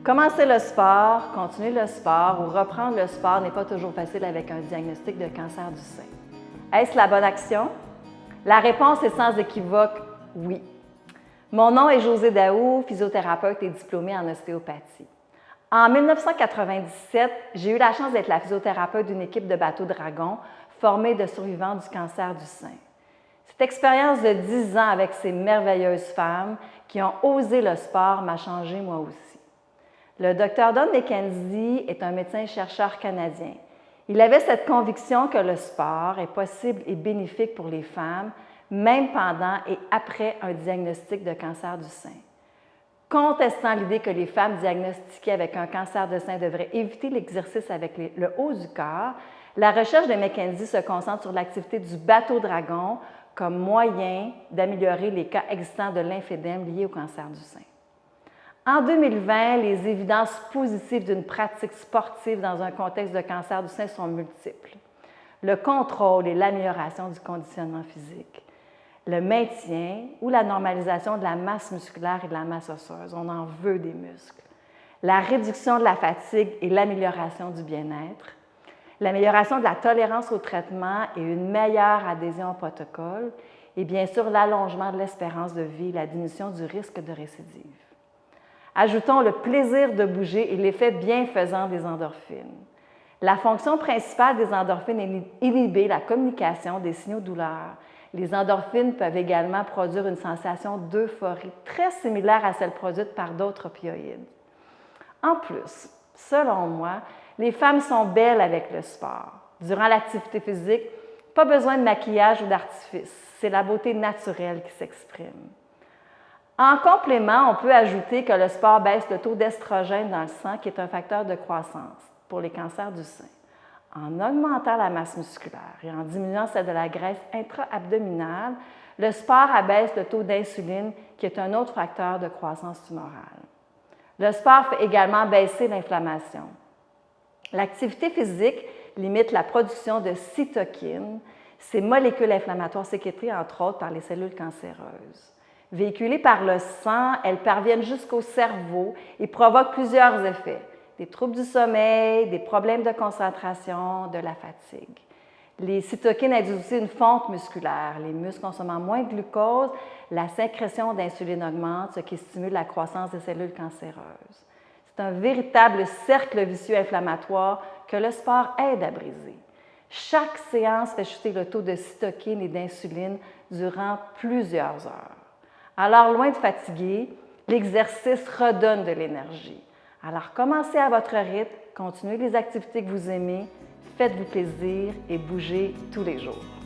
Commencer le sport, continuer le sport ou reprendre le sport n'est pas toujours facile avec un diagnostic de cancer du sein. Est-ce la bonne action? La réponse est sans équivoque oui. Mon nom est Josée Daou, physiothérapeute et diplômée en ostéopathie. En 1997, j'ai eu la chance d'être la physiothérapeute d'une équipe de bateaux Dragon formée de survivants du cancer du sein. Cette expérience de 10 ans avec ces merveilleuses femmes qui ont osé le sport m'a changé moi aussi. Le Dr. Don McKenzie est un médecin-chercheur canadien. Il avait cette conviction que le sport est possible et bénéfique pour les femmes, même pendant et après un diagnostic de cancer du sein. Contestant l'idée que les femmes diagnostiquées avec un cancer de sein devraient éviter l'exercice avec le haut du corps, la recherche de McKenzie se concentre sur l'activité du bateau Dragon comme moyen d'améliorer les cas existants de lymphédème liés au cancer du sein. En 2020, les évidences positives d'une pratique sportive dans un contexte de cancer du sein sont multiples. Le contrôle et l'amélioration du conditionnement physique, le maintien ou la normalisation de la masse musculaire et de la masse osseuse, on en veut des muscles, la réduction de la fatigue et l'amélioration du bien-être, l'amélioration de la tolérance au traitement et une meilleure adhésion au protocole, et bien sûr l'allongement de l'espérance de vie et la diminution du risque de récidive. Ajoutons le plaisir de bouger et l'effet bienfaisant des endorphines. La fonction principale des endorphines est d'inhiber la communication des signaux de douleur. Les endorphines peuvent également produire une sensation d'euphorie très similaire à celle produite par d'autres opioïdes. En plus, selon moi, les femmes sont belles avec le sport. Durant l'activité physique, pas besoin de maquillage ou d'artifice. C'est la beauté naturelle qui s'exprime. En complément, on peut ajouter que le sport baisse le taux d'estrogène dans le sang, qui est un facteur de croissance pour les cancers du sein. En augmentant la masse musculaire et en diminuant celle de la graisse intra-abdominale, le sport abaisse le taux d'insuline, qui est un autre facteur de croissance tumorale. Le sport fait également baisser l'inflammation. L'activité physique limite la production de cytokines, ces molécules inflammatoires sécrétées entre autres par les cellules cancéreuses. Véhiculées par le sang, elles parviennent jusqu'au cerveau et provoquent plusieurs effets. Des troubles du sommeil, des problèmes de concentration, de la fatigue. Les cytokines induisent aussi une fonte musculaire. Les muscles consommant moins de glucose, la sécrétion d'insuline augmente, ce qui stimule la croissance des cellules cancéreuses. C'est un véritable cercle vicieux inflammatoire que le sport aide à briser. Chaque séance fait chuter le taux de cytokines et d'insuline durant plusieurs heures. Alors, loin de fatiguer, l'exercice redonne de l'énergie. Alors, commencez à votre rythme, continuez les activités que vous aimez, faites-vous plaisir et bougez tous les jours.